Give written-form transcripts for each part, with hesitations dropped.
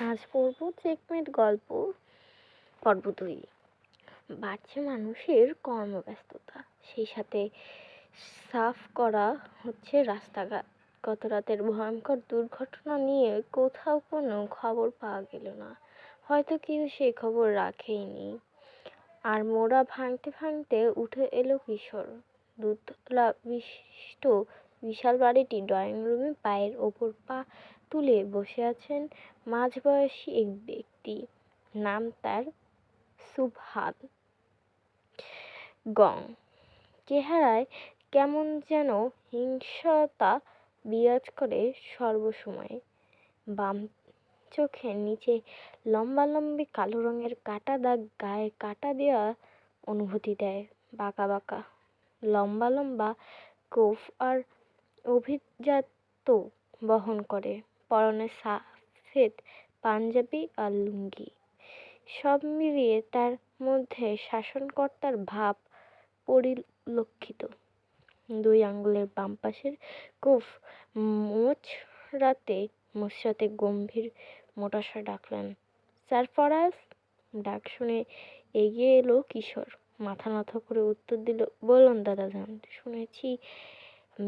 আজ পড়ব চেকমেট গল্প পর্ব 2। বাড়ছে মানুষের কর্মব্যস্ততা, সেই সাথে সাফ করা হচ্ছে রাস্তাঘাট। গত রাতের ভয়ঙ্কর দুর্ঘটনা নিয়ে কোথাও কোনো খবর পাওয়া গেল না, হয়তো কেউ সেই খবর রাখেইনি। আর মোড়া ভাঙতে ভাঙতে উঠে এলো কিশোর। দুতলা বিশিষ্ট বিশাল বাড়িটি ড্রয়িং রুমে পায়ের ওপর পা তুলে বসে আছেন মাঝবয়সী এক ব্যক্তি। নাম তার সুবহান গং। চেহারায় কেমন যেন হিংস্রতা বিরাজ করে সর্বসময়। বাম চোখের নিচে লম্বা লম্বি কালো রঙের কাটা দাগ গায়ে কাটা দেওয়া অনুভূতি দেয়। বাঁকা বাঁকা লম্বা লম্বা গোঁফ আর অভিজাত বহন করে। পরনে সাফেদ পাঞ্জাবি আর লুঙ্গি। সব মিলিয়ে তার মধ্যে শাসনকর্তার ভাব পরিলক্ষিত। 2 আঙ্গুলের বাম পাশের গোঁফ মোচড়াতে গম্ভীর মোটা ডাকলেন, সারফরাজ। ডাক শুনে এগিয়ে এলো কিশোর। মাথা নত করে উত্তর দিল, বলুন দাদাজান। শুনেছি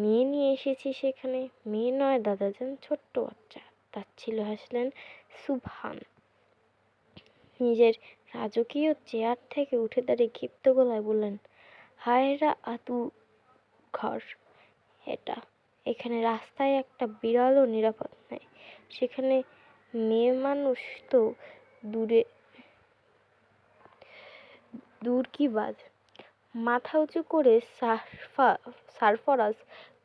মেয়ে নিয়ে এসেছি সেখানে। মেয়ে নয় দাদাজান, ছোট্ট বাচ্চা। তাচ্ছিল্য হাসলেন সুবহান। নিজের রাজকীয় চেয়ার থেকে উঠে দাঁড়িয়ে ক্ষিপ্ত গলায় বললেন, হায়রা আতু ঘর এটা। এখানে রাস্তায় একটা বিড়ালও নিরাপদ নয়। সেখানে মেয়ে মানুষ তো দূর কি বাদ। মাথা উঁচু করে সারফরাজ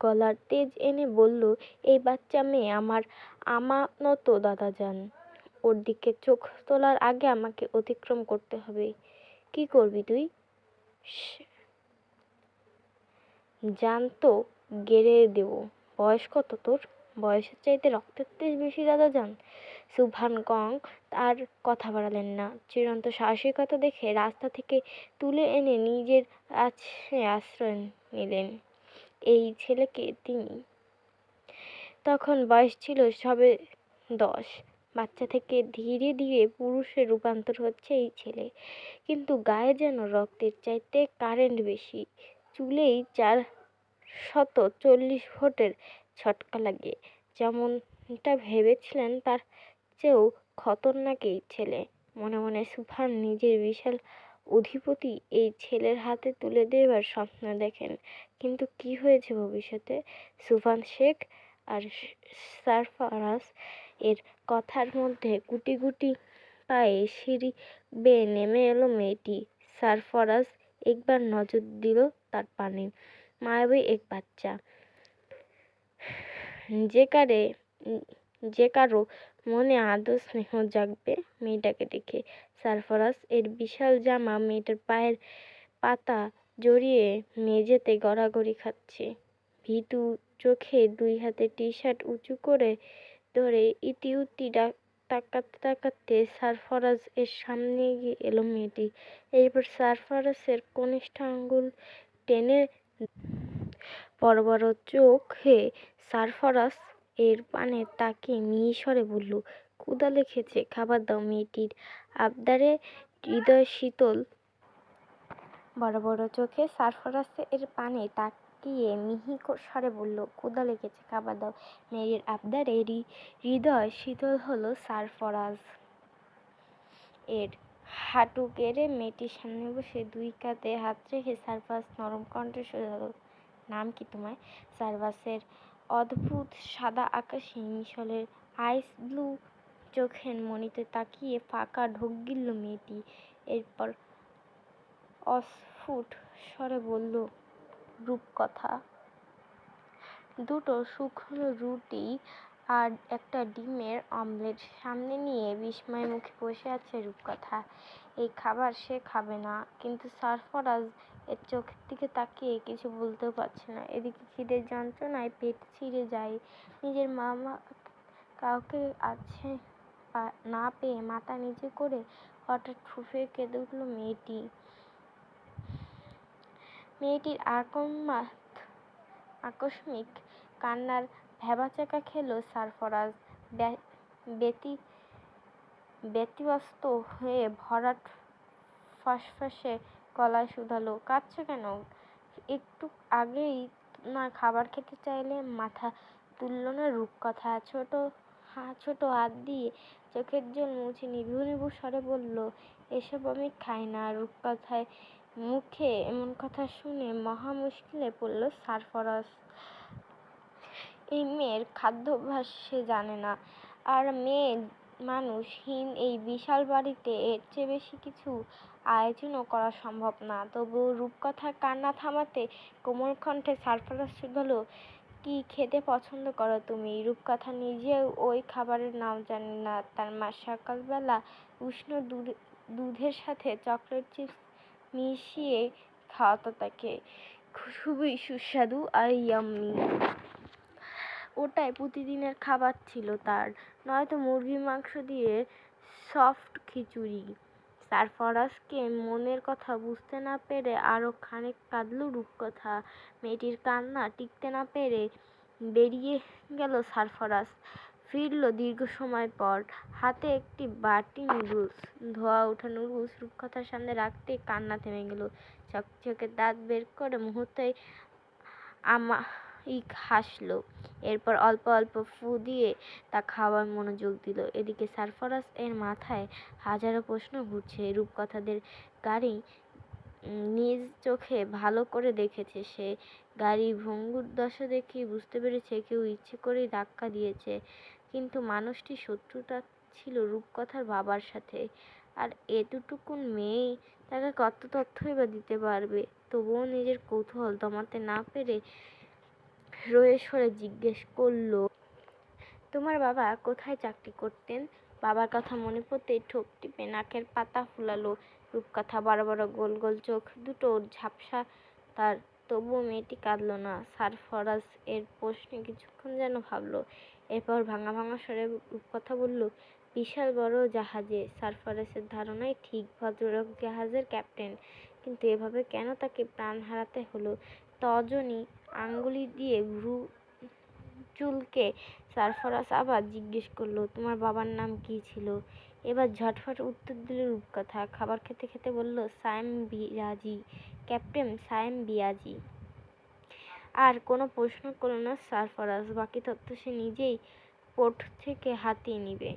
গলার তেজ এনে বলল, এই বাচ্চা মেয়ে আমার আমানত দাদাজান। ওর দিকে চোখ তোলার আগে আমাকে অতিক্রম করতে হবে। কি করবি তুই? জানতো গেড়ে দেব। বয়স কত তোর? বয়সের চাইতে রক্তের তেজ বেশি দাদাজান। সুবহান গং আর কথা বাড়ালেন না। চিরন্ত সাহসিকতা দেখে রাস্তা থেকে তুলে এনে নিজের আশ্রয় নিলেন। এই ছেলেকে তিনি তখন বয়স ছিল সবে 10। বাচ্চা থেকে ধীরে ধীরে পুরুষে রূপান্তর হচ্ছে এই ছেলে। কিন্তু গায়ে যেন রক্তের চাইতে কারেন্ট বেশি। চুলেই 440 ভোল্টের ঝটকা লাগে। যেমনটা ভেবেছিলেন তার চেয়েও খতরনাক এই ছেলে। মনে মনে সুবহান নিজের বিশাল অধিপতি এই ছেলের হাতে তুলে দেবার স্বপ্ন দেখেন। কিন্তু কি হয়েছে ভবিষ্যতে? সুবহান শেখ আর সারফরাজ এর কথার মধ্যে গুটি গুটি পায়ে সিঁড়ি বেয়ে নেমে এলো মেয়েটি। সারফরাজ একবার নজর দিল তার পানে। মায়াবী এক বাচ্চা। যে কারো মনে আদর স্নেহ জাগবে মেয়েটাকে দেখে। সারফরাজ এর বিশাল জামা মেয়েটার পায়ের পাতা জড়িয়ে মেঝেতে গড়াগড়ি খাচ্ছে। ভীতু চোখে 2 হাতে টি-শার্ট উঁচু করে ধরে ইতিউতি তাকাতে তাকাতে সারফরাজ এর সামনে এগিয়ে এলো মেয়েটি। এরপর সারফরাজের কনিষ্ঠ আঙ্গুল টেনে বড় বড় চোখে সারফরাজ এর পানে তাকিয়ে মিহিস্বরে বলল, ক্ষুধা লেগেছে, খাবার দাও। মেয়েটির আবদারে হৃদয় শীতল। বড় বড় চোখে সারফরাজ এর পানে তাকিয়ে মিহি স্বরে বলল, ক্ষুধা লেগেছে, খাবার দাও। মেয়ের আবদারে হৃদয় শীতল হলো সারফরাজ এর। হাঁটু গেড়ে মেয়েটির সামনে বসে 2 কাঁধে হাত রেখে সারফরাজ নরম কণ্ঠে শোধালো, নাম কি তোমার? সারফরাজের অদ্ভুত সাদা আকাশি মিশলের আইস ব্লু চোখের মণিতে তাকিয়ে ফাঁকা ঢোক গিলল মেয়েটি। এরপর অস্ফুট স্বরে বলল, রূপকথা। 2টো শুকনো রুটি আর একটা ডিমের অমলেট সামনে নিয়ে বিস্ময় মুখে বসে আছে রূপকথা। এই খাবার সে খাবে না, কিন্তু সারফরাজ এর চোখের দিকে তাকিয়ে কিছু বলতেও পারছে না। এদিকে খিদের যন্ত্রণায় পেট ছিঁড়ে যায়। নিজের মা কাউকে আছে না পেয়ে মাথা নিচু করে হঠাৎ ফুঁফিয়ে কেঁদে উঠল মেয়েটি। মেয়েটির আকস্মিক কান্নার ভ্যাবাচ্যাকা খেল সারফরাজ। ব্যতিব্যস্ত হয়ে ভরাট ফসফসে গলায় শুধালো, কাঁদছো কেন? একটু আগেই না খাবার খেতে চাইলে? মাথা তুলল না রূপকথা। ছোট হাত দিয়ে চোখের জল মুছে নিভু নিভু স্বরে বলল, এসব আমি খাই না। রূপকথায় মুখে এমন কথা শুনে মহা মুশকিলে পড়ল সারফরাজ। এই মেয়ের খাদ্যাভ্যাস সে জানে না, আর মেয়ে মানুষহীন এই বিশাল বাড়িতে এর চেয়ে বেশি কিছু আয়োজনও করা সম্ভব না। তবুও রূপকথার কান্না থামাতে কোমল কণ্ঠে সারফরাজ শুধালো, কি খেতে পছন্দ করো তুমি? রূপকথা নিজেও ওই খাবারের নাম জানে না। তার মা সকালবেলা উষ্ণ দুধের সাথে চকলেট চিপস মিশিয়ে খাওয়াতো তাকে, খুবই সুস্বাদু আর ইয়াম্মি। ওটাই প্রতিদিনের খাবার ছিল তার, নয়তো মুরগির মাংস দিয়ে সফট খিচুড়ি। সারফরাজকে মনের কথা বুঝতে না পেরে আরো খানিক কাঁদল রূপকথা। মেয়েটির কান্না টিকতে না পেরে বেরিয়ে গেল সারফরাজ। ফিরল দীর্ঘ সময় পর, হাতে একটি বাটি নুডলস। ধোয়া ওঠা নুডলস রূপকথার সামনে রাখতে কান্না থেমে গেল। চকচকে দাঁত বের করে মুহূর্তেই আমায়িক হাসলো। এরপর অল্প অল্প ফু দিয়ে তা খাওয়ার মনোযোগ দিল। এদিকে সারফরাজ এর মাথায় হাজারো প্রশ্ন ঘুরছে। রূপকথাদের গাড়ি নিজ চোখে ভালো করে দেখেছে সে। গাড়ির ভঙ্গুর দশা দেখে বুঝতে পেরেছে কেউ ইচ্ছে করেই ধাক্কা দিয়েছে। কিন্তু মানুষটির শত্রুতা ছিল রূপকথার বাবার সাথে, আর এতটুকুন মেয়ে তাকে কত তথ্যই বা দিতে পারবে। তবুও নিজের কৌতূহল দমাতে না পেরে রয়ে সরে জিজ্ঞেস করল, তোমার বাবা কোথায় চাকরি করতেন? বাবার কথা মনে পড়তেই ঠোঁট টিপে নাকের পাতা ফুলালো রূপকথা। বড় বড় গোল গোল চোখ দুটো ঝাপসা তার। তবুও মেয়েটি কাঁদল না। সারফরাজ এর প্রশ্নে কিছুক্ষণ যেন ভাবল। এরপর ভাঙা ভাঙা স্বরে রূপকথা বলল, বিশাল বড় জাহাজে। সারফরাজের ধারণাই ঠিক, ভদ্রলোক জাহাজের ক্যাপ্টেন। কিন্তু এভাবে কেন তাকে প্রাণ হারাতে হলো? তজনি আঙ্গুলি দিয়ে ভ্রু চুলকে সারফরাজ আবার জিজ্ঞেস করল, তোমার বাবার নাম কি ছিল? এবার ঝটফট উত্তর দিল রূপকথা। খাবার খেতে খেতে বলল, সায়েম বিরাজি, ক্যাপ্টেন সায়েম বিরাজি। আর কোনো প্রশ্ন করল না সারফরাজ। বাকি তথ্য সে নিজেই পোর্ট থেকে হাতিয়ে নিবে।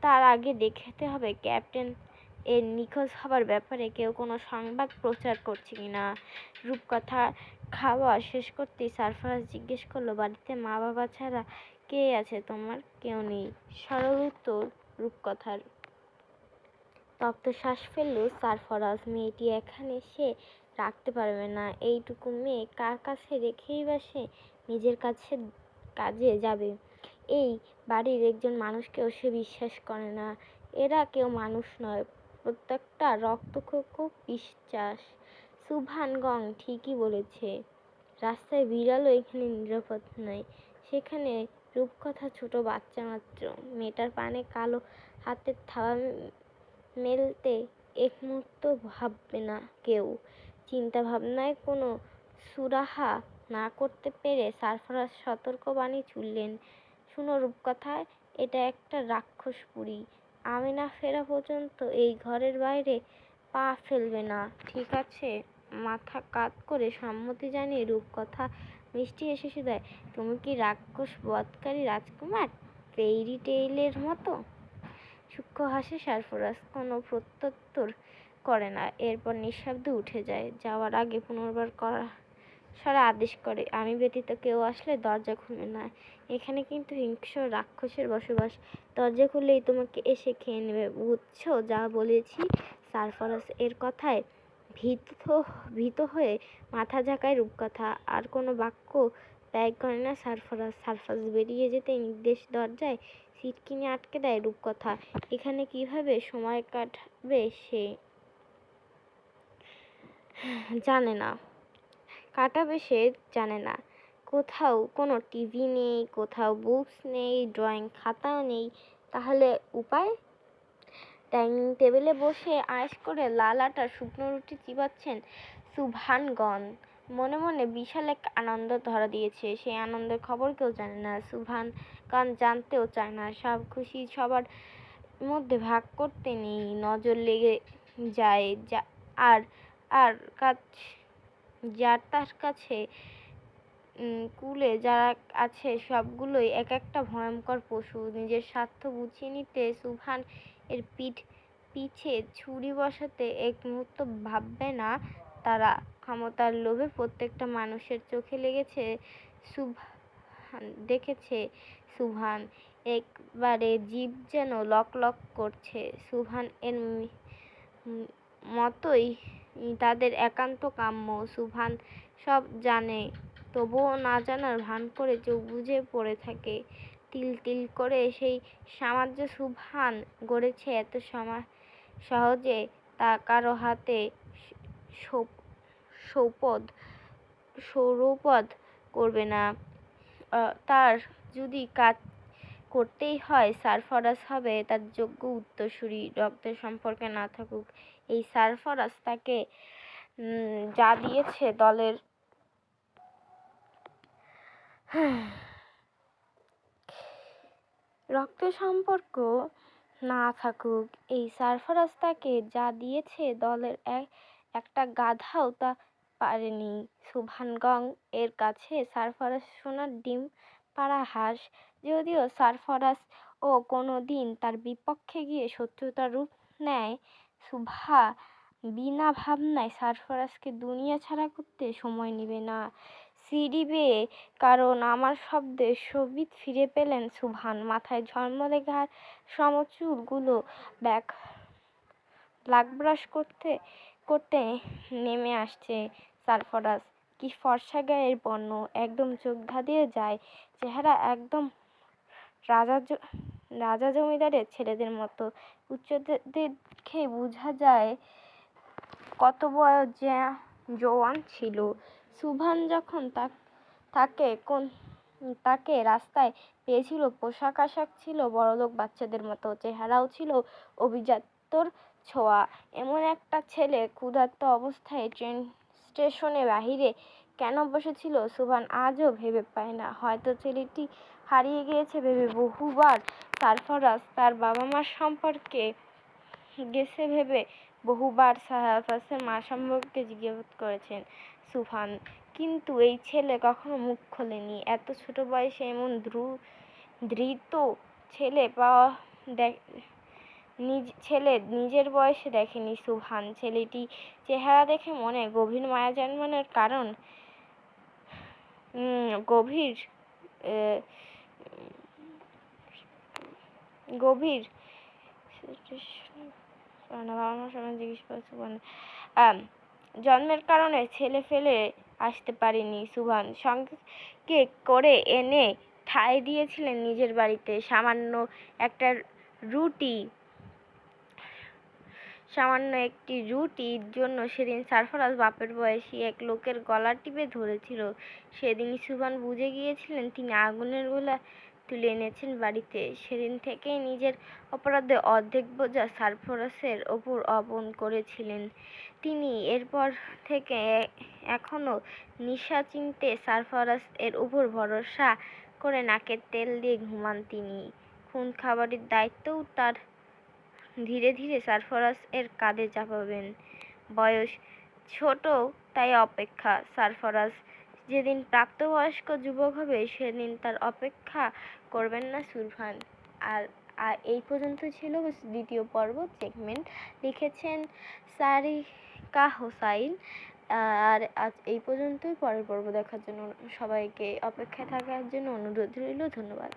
তার আগে দেখতে হবে ক্যাপ্টেন এর নিখোঁজ হবার ব্যাপারে কেউ কোনো সংবাদ প্রচার করছে কিনা। রূপকথা খাওয়া শেষ করতেই সারফরাজ জিজ্ঞেস করলো, বাড়িতে মা বাবা ছাড়া কে আছে তোমার? কেউ নেই, সরল উত্তর রূপকথার। তপ্ত শ্বাস ফেলল সারফরাজ। মেয়েটি এখানে সে রাখতে পারবে না। এইটুকু মেয়ে কার কাছে রেখেই বা সে নিজের কাজে যাবে? এই বাড়ির একজন মানুষকেও সে বিশ্বাস করে না। এরা কেউ মানুষ নয়, প্রত্যেকটা রক্তখোকো পিশাচ। সুভান গং ঠিকই বলেছে, রাস্তায় বিড়ালও এখানে নিরাপদ নয়। সেখানে রূপকথা ছোট বাচ্চা মাত্র। মেয়েটার পানে কালো হাতের থাবা মেলতে এক মুহূর্ত ভাববে না কেউ। চিন্তা ভাবনায় কোনো সুরাহা না করতে পেরে সারফরাজ সতর্ক বাণী ছুড়লেন, শুনো রূপকথা, এটা একটা রাক্ষসপুরী। আমি না ফেরা পর্যন্ত এই ঘরের বাইরে পা ফেলবে না, ঠিক আছে? মাথা কাত করে সম্মতি জানিয়ে রূপকথা মিষ্টি হেসে শুধায়, তুমি কি রাক্ষস বধকারী রাজকুমার, ফেইরি টেইলের মতো? সূক্ষ্ম হাসে সারফরাজ, কোনো প্রত্যুত্তর করে না। এরপর নিঃশব্দে উঠে যায়। যাওয়ার আগে পুনর্বার করা স্বরে আদেশ করে, আমি ব্যতীত কেউ আসলে দরজা খুলবে না। এখানে কিন্তু হিংস্র রাক্ষসের বসবাস। দরজা খুললেই তোমাকে এসে খেয়ে নেবে, বুঝছো যা বলেছি? সারফরাজ এর কথায় ভীত হয়ে মাথা ঝাঁকায় রূপকথা। আর কোনো বাক্য ব্যয় করে না সারফরাজ বেরিয়ে যেতে নির্দেশ দরজায় সিটকিনি আটকে দেয় রূপকথা। এখানে কিভাবে সময় কাটাবে সে জানে না। কোথাও কোনো টিভি নেই, কোথাও বুকস নেই, ড্রয়িং খাতাও নেই। তাহলে উপায়? ডাইনিং টেবিলে বসে আয়েশ করে লাল আটার শুকনো রুটি চিবাচ্ছেন সুভান গন। মনে মনে বিশাল এক আনন্দ ধরা দিয়েছে। সেই আনন্দের খবর কেউ জানে না, সুবহান খান জানতেও চায় না। সব খুশি সবার মধ্যে ভাগ করতে নেই, নজর লেগে যায় আর আর কাছ যার তার কাছে কুলে যারা আছে সবগুলোই এক একটা ভয়ঙ্কর পশু। নিজের স্বার্থ গুছিয়ে নিতে সুবহান এর পিছে ছুরি বসাতে এক মুহূর্ত ভাববে না তারা। ক্ষমতার লোভে প্রত্যেকটা মানুষের চোখে লেগেছে দেখেছে সুবহান। একবারে জিভ যেন লক লক করছে। সুবহান এর মতোই তাদের একান্ত কাম্য। সুবহান সব জানে, তবুও না জানার ভান করে চোখ বুজে পড়ে থাকে। তিল তিল করে সেই সাম্রাজ্য সুবহান গড়েছে এত সহজে তা কারো হাতে সৌরপদ করবে না। তার যদি কাজ করতেই হয়, সারফারাজ হবে তার যোগ্য উত্তরসূরি, রক্তের সম্পর্কে না থাকুক। এই সারফারাজ তাকে যা দিয়েছে দলের রক্তের সম্পর্ক না থাকুক, এই সারফারাজ তাকে যা দিয়েছে দলের একটা গাধাও তা পারেনি। সুবহান গং এর কাছে সারফারাজ সোনার ডিম পাড়া হাঁস। যদিও সারফারাজ ও কোনো দিন তার বিপক্ষে গিয়ে শত্রুতার রূপ নেয়, সুভা বিনা ভাবনায় সারফারাজকে দুনিয়া ছাড়া করতে সময় নেবে না। সিঁড়ি কারণ আমার শব্দে সবিত ফিরে পেলেন সুবহান। মাথায় ঝলমলে ঘাড় সম চুলগুলো ব্ল্যাক ব্রাশ করতে করতে নেমে আসছে সারফারাজ। কি ফর্সা গায়ের বর্ণ, একদম চোখ ধাঁধিয়ে যায় চেহারা, একদম রাজা জমিদারের ছেলেদের মতো। উচ্চতা দেখে বোঝা যায় কত বয়স জওয়ান ছিল। সুবহান যখন তাকে রাস্তায় পেয়েছিল, পোশাক আশাক ছিল বড়লোক বাচ্চাদের মতো, চেহারাও ছিল অভিজাত্যর ছোঁয়া। এমন একটা ছেলে ক্ষুধার্ত অবস্থায় ট্রেন স্টেশনে বাহিরে কেন বসেছিল সুবহান আজও ভেবে পায় না। হয়তো ছেলেটি হারিয়ে গিয়েছে ভেবে বহুবার সারফারাজ তার বাবা মার সম্পর্কে গেছে ভেবে বহুবার সারফারাজের মা সম্পর্কে জিজ্ঞাসা করেছেন সুবহান। কিন্তু এই ছেলে কখনো মুখ খোলেনি। এত ছোট বয়সে এমন ধৃত ছেলে নিজের বয়সে দেখেনি সুবহান। ছেলেটি চেহারা দেখে মনে গভীর মায়া জন্মানোর কারণ গভীর জন্মের কারণে ছেলে ফেলে আসতে পারেনি সুবহান। সঙ্গে করে এনে ঠাঁই দিয়েছিলেন নিজের বাড়িতে। সামান্য একটি রুটির জন্য সেদিন সারফারাজ বাপের বয়সী এক লোকের গলা টিপে ধরেছিল। সেদিনই সুবহান বুঝে গিয়েছিলেন তিনি আগুনের গোলা তুলে এনেছেন বাড়িতে। সেদিন থেকেই নিজের অপরাধে অর্ধেক বোঝা সারফারাজের ওপর অর্পণ করেছিলেন তিনি। এরপর থেকে এখনো নিশ্চিন্তে সারফারাজ এর উপর ভরসা করে নাকের তেল দিয়ে ঘুমান তিনি। খুন খাবারের দায়িত্বও তার ধীরে ধীরে সারফারাজ এর কাঁধে চাপাবেন। বয়স ছোট, তাই অপেক্ষা। সারফারাজ যেদিন প্রাপ্তবয়স্ক যুবক হবে সেদিন তার অপেক্ষা করবেন না সুবহান। আর এই পর্যন্ত ছিল দ্বিতীয় পর্ব সেগমেন্ট। লিখেছেন সারিকা হোসাইন। আর আজ এই পর্যন্তই। পরের পর্ব দেখার জন্য সবাইকে অপেক্ষায় থাকার জন্য অনুরোধ রইল। ধন্যবাদ।